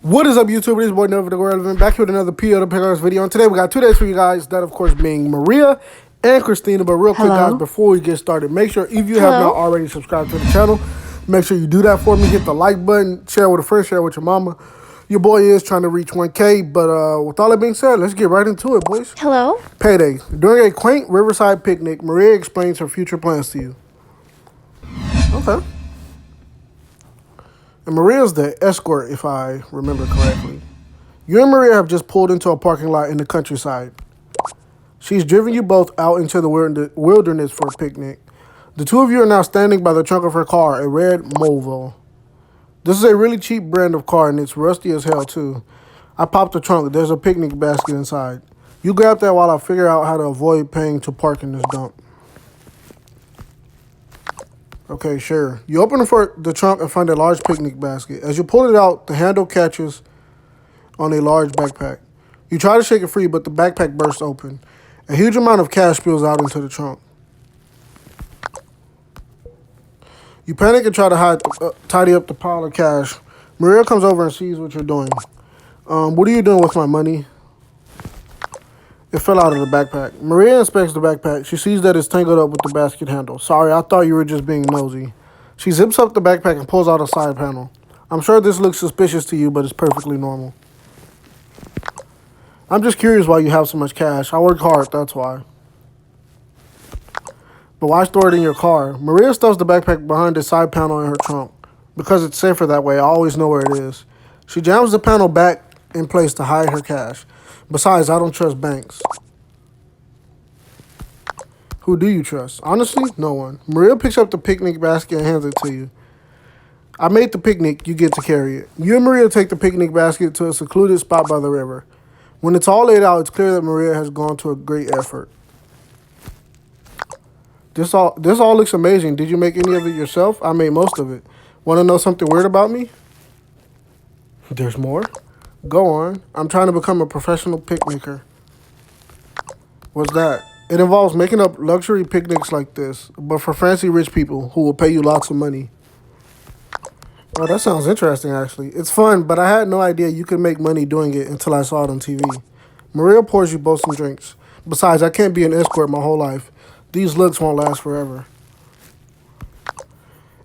What is up, YouTube? It is boy Never the Relevant back here with another PO to Pickers video. And today we got 2 days for you guys. That, of course, being Maria and Christina. But real quick, guys, Hello? before we get started, make sure if you have not Hello? already subscribed to the channel, make sure you do that for me. Hit the like button, share with a friend, share with your mama. Your boy is trying to reach 1K. But with all that being said, let's get right into it, boys. Hello? Payday. During a quaint riverside picnic, Maria explains her future plans to you. Okay. And Maria's the escort, if I remember correctly. You and Maria have just pulled into a parking lot in the countryside. She's driven you both out into the wilderness for a picnic. The two of you are now standing by the trunk of her car, a red Movo. This is a really cheap brand of car, and it's rusty as hell, too. I popped the trunk. There's a picnic basket inside. You grab that while I figure out how to avoid paying to park in this dump. Okay, sure. You open the trunk and find a large picnic basket. As you pull it out, the handle catches on a large backpack. You try to shake it free, but the backpack bursts open. A huge amount of cash spills out into the trunk. You panic and try to tidy up the pile of cash. Maria comes over and sees what you're doing. What are you doing with my money? It fell out of the backpack. Maria inspects the backpack. She sees that it's tangled up with the basket handle. Sorry, I thought you were just being nosy. She zips up the backpack and pulls out a side panel. I'm sure this looks suspicious to you, but it's perfectly normal. I'm just curious why you have so much cash. I work hard, that's why. But why store it in your car? Maria stuffs the backpack behind the side panel in her trunk. Because it's safer that way, I always know where it is. She jams the panel back in place to hide her cash. Besides, I don't trust banks. Who do you trust? Honestly, no one. Maria picks up the picnic basket and hands it to you. I made the picnic, you get to carry it. You and Maria take the picnic basket to a secluded spot by the river. When it's all laid out, it's clear that Maria has gone to a great effort. This all looks amazing. Did you make any of it yourself? I made most of it. Want to know something weird about me? There's more? Go on. I'm trying to become a professional picnicker. What's that? It involves making up luxury picnics like this, but for fancy rich people who will pay you lots of money. Oh, that sounds interesting, actually. It's fun, but I had no idea you could make money doing it until I saw it on TV. Maria pours you both some drinks. Besides, I can't be an escort my whole life. These looks won't last forever.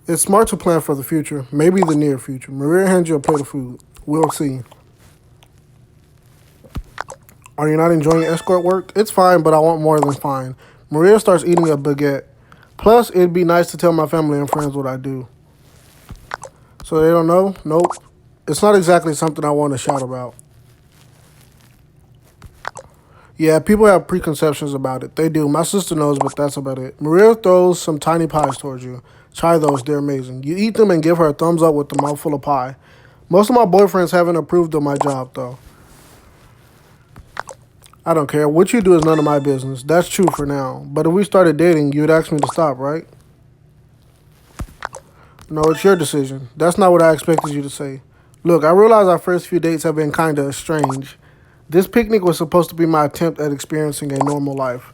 It's smart to plan for the future, maybe the near future. Maria hands you a plate of food. We'll see. Are you not enjoying escort work? It's fine, but I want more than fine. Maria starts eating a baguette. Plus, it'd be nice to tell my family and friends what I do. So they don't know? Nope. It's not exactly something I want to shout about. Yeah, people have preconceptions about it. They do. My sister knows, but that's about it. Maria throws some tiny pies towards you. Try those. They're amazing. You eat them and give her a thumbs up with the mouthful of pie. Most of my boyfriends haven't approved of my job, though. I don't care. What you do is none of my business. That's true for now. But if we started dating, you'd ask me to stop, right? No, it's your decision. That's not what I expected you to say. Look, I realize our first few dates have been kind of strange. This picnic was supposed to be my attempt at experiencing a normal life.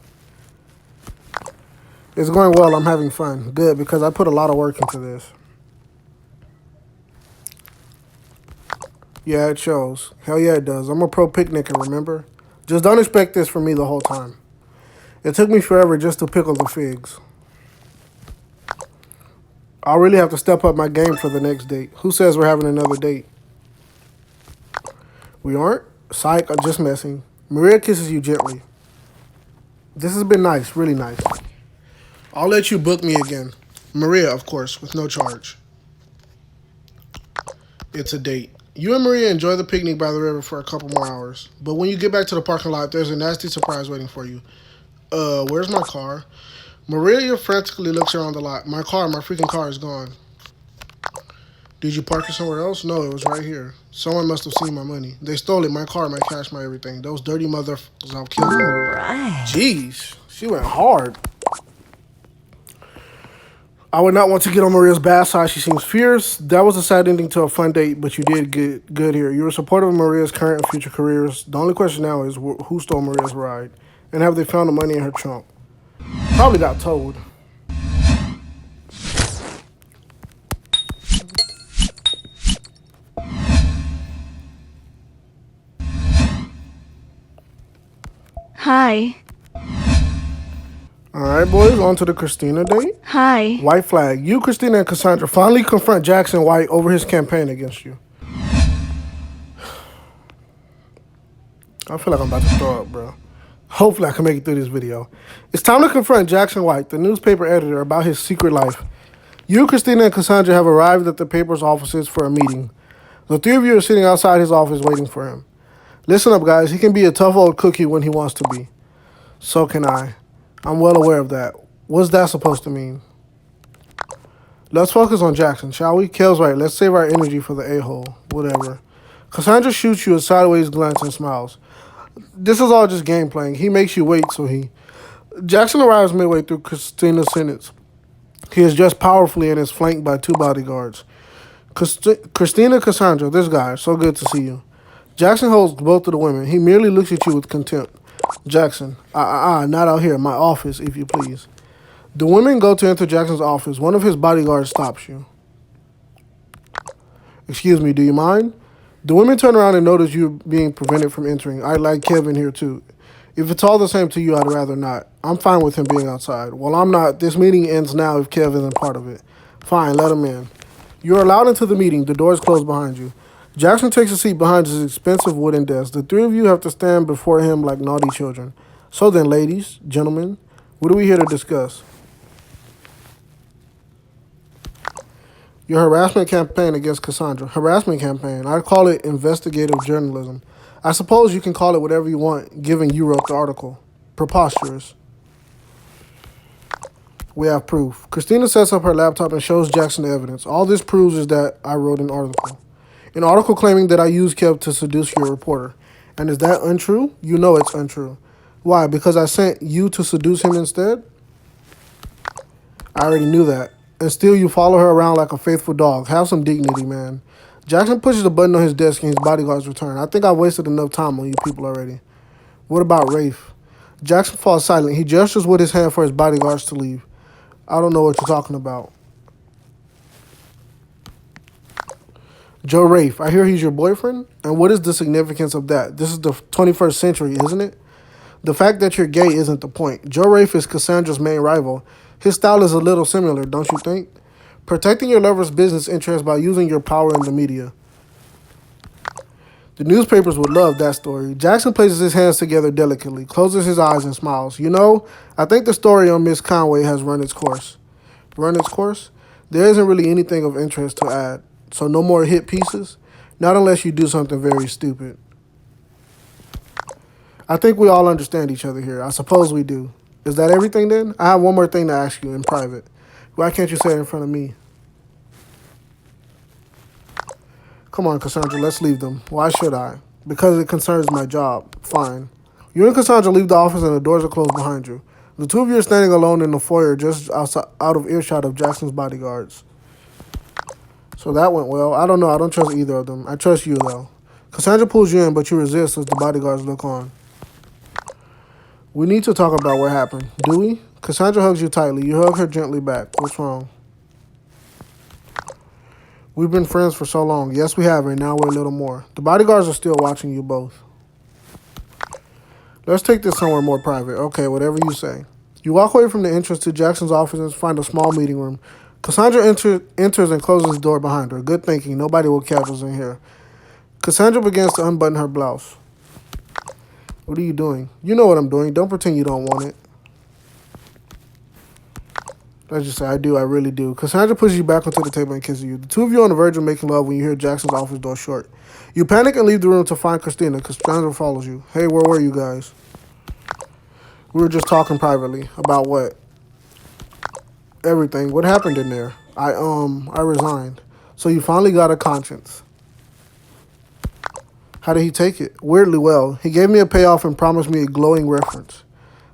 It's going well. I'm having fun. Good, because I put a lot of work into this. Yeah, it shows. Hell yeah, it does. I'm a pro picnicker, remember? Just don't expect this from me the whole time. It took me forever just to pickle the figs. I'll really have to step up my game for the next date. Who says we're having another date? We aren't? Psych, I'm just messing. Maria kisses you gently. This has been nice, really nice. I'll let you book me again. Maria, of course, with no charge. It's a date. You and Maria enjoy the picnic by the river for a couple more hours. But when you get back to the parking lot, there's a nasty surprise waiting for you. Where's my car? Maria frantically looks around the lot. My freaking car is gone. Did you park it somewhere else? No, it was right here. Someone must have seen my money. They stole it, my car, my cash, my everything. Those dirty motherfuckers, I'll kill them. Alright. Jeez, she went hard. I would not want to get on Maria's bad side. She seems fierce. That was a sad ending to a fun date, but you did get good here. You were supportive of Maria's current and future careers. The only question now is who stole Maria's ride? And have they found the money in her trunk? Probably got told. Hi. All right, boys, on to the Christina date. Hi. White flag. You, Christina, and Cassandra finally confront Jackson White over his campaign against you. I feel like I'm about to throw up, bro. Hopefully I can make it through this video. It's time to confront Jackson White, the newspaper editor, about his secret life. You, Christina, and Cassandra have arrived at the paper's offices for a meeting. The three of you are sitting outside his office waiting for him. Listen up, guys. He can be a tough old cookie when he wants to be. So can I. I'm well aware of that. What's that supposed to mean? Let's focus on Jackson, shall we? Kel's right. Let's save our energy for the a-hole. Whatever. Cassandra shoots you a sideways glance and smiles. This is all just game playing. He makes you wait, so he... Jackson arrives midway through Christina's sentence. He is dressed powerfully and is flanked by two bodyguards. Christina, Cassandra, this guy, so good to see you. Jackson holds both of the women. He merely looks at you with contempt. Jackson, not out here, my office, if you please. The women go to enter Jackson's office. One of his bodyguards stops you. Excuse me, do you mind? The women turn around and notice you being prevented from entering. I'd like Kevin here too. If it's all the same to you, I'd rather not. I'm fine with him being outside. Well, I'm not. This meeting ends now if Kev isn't part of it. Fine, let him in. You're allowed into the meeting. The doors close behind you. Jackson takes a seat behind his expensive wooden desk. The three of you have to stand before him like naughty children. So then, ladies, gentlemen, what are we here to discuss? Your harassment campaign against Cassandra. Harassment campaign. I'd call it investigative journalism. I suppose you can call it whatever you want, given you wrote the article. Preposterous. We have proof. Christina sets up her laptop and shows Jackson the evidence. All this proves is that I wrote an article. An article claiming that I used Kev to seduce your reporter. And is that untrue? You know it's untrue. Why? Because I sent you to seduce him instead? I already knew that. And still you follow her around like a faithful dog. Have some dignity, man. Jackson pushes a button on his desk and his bodyguards return. I think I've wasted enough time on you people already. What about Rafe? Jackson falls silent. He gestures with his hand for his bodyguards to leave. I don't know what you're talking about. Joe Rafe, I hear he's your boyfriend? And what is the significance of that? This is the 21st century, isn't it? The fact that you're gay isn't the point. Joe Rafe is Cassandra's main rival. His style is a little similar, don't you think? Protecting your lover's business interests by using your power in the media. The newspapers would love that story. Jackson places his hands together delicately, closes his eyes and smiles. You know, I think the story on Miss Conway has run its course. Run its course? There isn't really anything of interest to add. So no more hit pieces? Not unless you do something very stupid. I think we all understand each other here. I suppose we do. Is that everything then? I have one more thing to ask you in private. Why can't you say it in front of me? Come on, Cassandra, let's leave them. Why should I? Because it concerns my job. Fine. You and Cassandra leave the office and the doors are closed behind you. The two of you are standing alone in the foyer just outside, out of earshot of Jackson's bodyguards. So that went well. I don't know. I don't trust either of them. I trust you, though. Cassandra pulls you in, but you resist as the bodyguards look on. We need to talk about what happened. Do we? Cassandra hugs you tightly. You hug her gently back. What's wrong? We've been friends for so long. Yes, we have, and now we're a little more. The bodyguards are still watching you both. Let's take this somewhere more private. Okay, whatever you say. You walk away from the entrance to Jackson's office and find a small meeting room. Cassandra enters and closes the door behind her. Good thinking. Nobody will catch us in here. Cassandra begins to unbutton her blouse. What are you doing? You know what I'm doing. Don't pretend you don't want it. Let's just say I do. I really do. Cassandra pushes you back onto the table and kisses you. The two of you are on the verge of making love when you hear Jackson's office door shut. You panic and leave the room to find Christina. Cassandra follows you. Hey, where were you guys? We were just talking privately. About what? Everything. What happened in there? I resigned. So you finally got a conscience. How did he take it? Weirdly well. He gave me a payoff and promised me a glowing reference.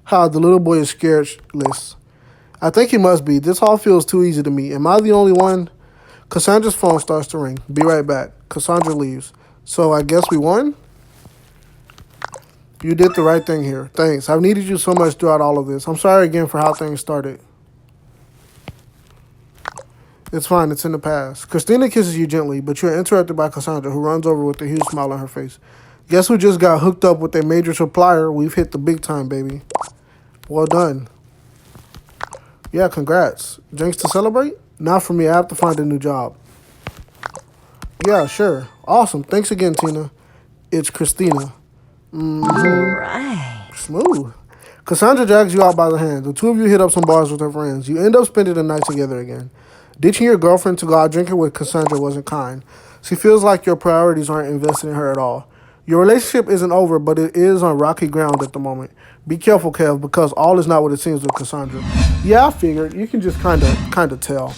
Ha, the little boy is scarceless. I think he must be. This all feels too easy to me. Am I the only one? Cassandra's phone starts to ring. Be right back. Cassandra leaves. So I guess we won? You did the right thing here. Thanks. I've needed you so much throughout all of this. I'm sorry again for how things started. It's fine. It's in the past. Christina kisses you gently, but you're interrupted by Cassandra, who runs over with a huge smile on her face. Guess who just got hooked up with a major supplier? We've hit the big time, baby. Well done. Yeah, congrats. Drinks to celebrate? Not for me. I have to find a new job. Yeah, sure. Awesome. Thanks again, Tina. It's Christina. Right. Smooth. Cassandra drags you out by the hand. The two of you hit up some bars with her friends. You end up spending the night together again. Ditching your girlfriend to go out drinking with Cassandra wasn't kind. She feels like your priorities aren't invested in her at all. Your relationship isn't over, but it is on rocky ground at the moment. Be careful, Kev, because all is not what it seems with Cassandra. Yeah, I figured. You can just kinda tell.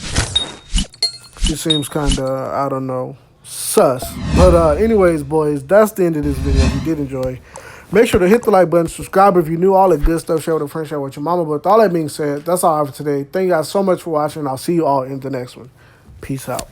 She seems kinda, I don't know, sus. But anyways, boys, that's the end of this video. If you did enjoy, make sure to hit the like button, subscribe if you're new, all that good stuff, share with a friend, share with your mama. But with all that being said, that's all I have for today. Thank you guys so much for watching. I'll see you all in the next one. Peace out.